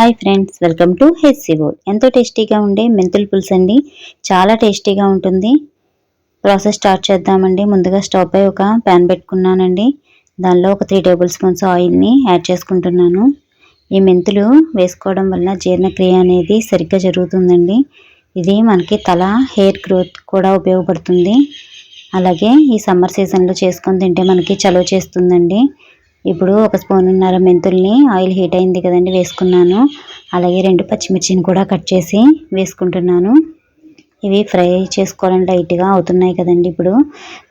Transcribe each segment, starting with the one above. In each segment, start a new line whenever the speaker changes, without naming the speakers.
Hi friends, welcome to HC world. ఎంతో టేస్టీగా ఉండే మెంతుల పులుసు అండి. చాలా టేస్టీగా ఉంటుంది. ప్రాసెస్ స్టార్ట్ చేద్దామండి. ముందుగా స్టవ్ పై ఒక ప్యాన్ పెట్టుకున్నానండి. దానిలో ఒక 3 టేబుల్ స్పూన్స్ ఆయిల్ని యాడ్ చేసుకుంటున్నాను. ఈ మెంతులు వేసుకోవడం వల్ల జీర్ణక్రియ అనేది సరిగ్గా జరుగుతుందండి. ఇది మనకి తల హెయిర్ గ్రోత్ కూడా ఉపయోగపడుతుంది. అలాగే ఈ సమ్మర్ సీజన్లో చేసుకొని తింటే మనకి చలువ చేస్తుందండి. ఇప్పుడు ఒక స్పూన్నర మెంతుల్ని ఆయిల్ హీట్ అయింది కదండి వేసుకున్నాను. అలాగే 2 పచ్చిమిర్చిని కూడా కట్ చేసి వేసుకుంటున్నాను. ఇవి ఫ్రై చేసుకోవాలని లైట్గా అవుతున్నాయి కదండి. ఇప్పుడు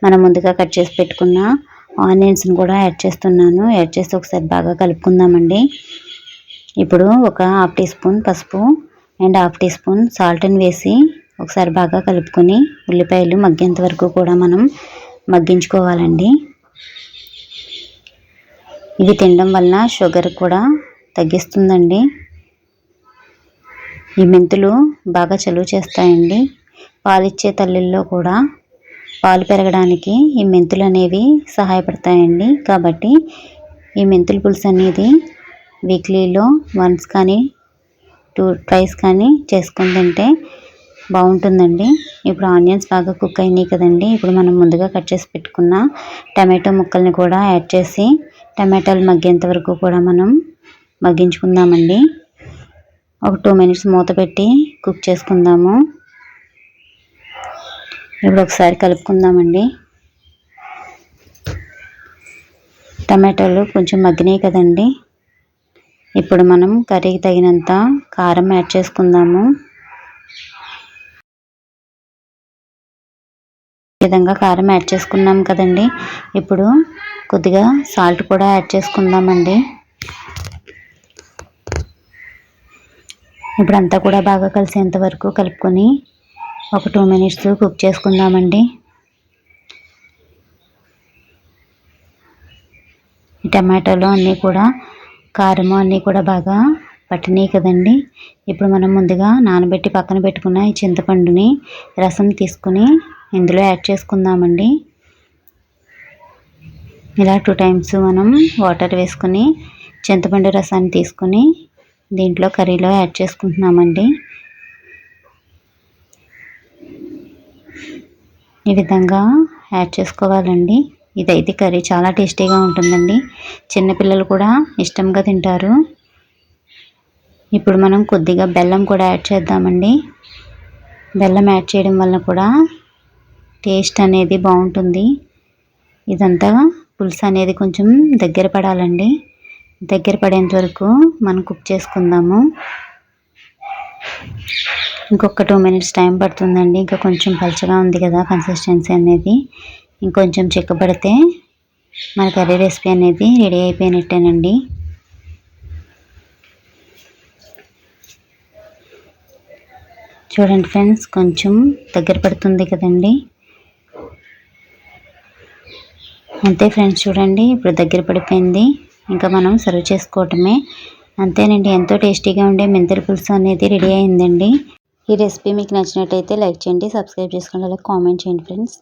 మనం ముందుగా కట్ చేసి పెట్టుకున్న ఆనియన్స్ని కూడా యాడ్ చేస్తున్నాను. యాడ్ చేసి ఒకసారి బాగా కలుపుకుందామండి. ఇప్పుడు ఒక ½ టీ స్పూన్ పసుపు అండ్ ½ టీ స్పూన్ సాల్ట్ని వేసి ఒకసారి బాగా కలుపుకొని ఉల్లిపాయలు మగ్గేంత వరకు కూడా మనం మగ్గించుకోవాలండి. ఇవి తినడం వల్ల షుగర్ కూడా తగ్గిస్తుందండి. ఈ మెంతులు బాగా చలువ చేస్తాయండి. పాలిచ్చే తల్లుల్లో కూడా పాలు పెరగడానికి ఈ మెంతులు అనేవి సహాయపడతాయండి. కాబట్టి ఈ మెంతుల పులుసు అనేది వీక్లీలో వన్స్ కానీ 2 ట్రైస్ కానీ చేసుకొని తింటే బాగుంటుందండి. ఇప్పుడు ఆనియన్స్ బాగా కుక్ అయినాయి కదండి. ఇప్పుడు మనం ముందుగా కట్ చేసి పెట్టుకున్న టమాటో ముక్కల్ని కూడా యాడ్ చేసి టమాటాలు మగ్గేంత వరకు కూడా మనం మగ్గించుకుందామండి. ఒక 2 మినిట్స్ మూత పెట్టి కుక్ చేసుకుందాము. ఇప్పుడు ఒకసారి కలుపుకుందామండి. టమాటాలు కొంచెం మగ్గినాయి కదండి. ఇప్పుడు మనం కర్రీకి తగినంత కారం యాడ్ చేసుకుందాము. ఈ విధంగా కారం యాడ్ చేసుకున్నాం కదండి. ఇప్పుడు కొద్దిగా సాల్ట్ కూడా యాడ్ చేసుకుందామండి. ఇప్పుడు అంతా కూడా బాగా కలిసేంత వరకు కలుపుకొని ఒక 2 మినిట్స్ కుక్ చేసుకుందామండి. ఈ టమాటాలు అన్నీ కూడా కారము అన్నీ కూడా బాగా పట్టినాయి కదండి. ఇప్పుడు మనం ముందుగా నానబెట్టి పక్కన పెట్టుకున్న ఈ చింతపండుని రసం తీసుకుని ఇందులో యాడ్ చేసుకుందామండి. ఇలా 2 టైమ్స్ మనం వాటర్ వేసుకొని చింతపండు రసాన్ని తీసుకొని దీంట్లో కర్రీలో యాడ్ చేసుకుంటున్నామండి. ఈ విధంగా యాడ్ చేసుకోవాలండి. ఇదైతే కర్రీ చాలా టేస్టీగా ఉంటుందండి. చిన్నపిల్లలు కూడా ఇష్టంగా తింటారు. ఇప్పుడు మనం కొద్దిగా బెల్లం కూడా యాడ్ చేద్దామండి. బెల్లం యాడ్ చేయడం వల్ల కూడా టేస్ట్ అనేది బాగుంటుంది. ఇదంతా పులుసు అనేది కొంచెం దగ్గర పడాలండి. దగ్గర పడేంత వరకు మనం కుక్ చేసుకుందాము. ఇంకొక 2 మినిట్స్ టైం పడుతుందండి. ఇంకా కొంచెం పలుచగా ఉంది కదా కన్సిస్టెన్సీ అనేది. ఇంకొంచెం చిక్కబడితే మన కర్రీ రెసిపీ అనేది రెడీ అయిపోయినట్టేనండి. చూడండి ఫ్రెండ్స్, కొంచెం దగ్గర పడుతుంది కదండి. అంతే ఫ్రెండ్స్, చూడండి ఇప్పుడు దగ్గర పడిపోయింది. ఇంకా మనం సర్వ్ చేసుకోవటమే. అంతేనండి, ఎంతో టేస్టీగా ఉండే మెంతుల పులుసు అనేది రెడీ అయిందండి. ఈ రెసిపీ మీకు నచ్చినట్టయితే లైక్ చేయండి, సబ్స్క్రైబ్ చేసుకోండి, అలాగే కామెంట్ చేయండి ఫ్రెండ్స్.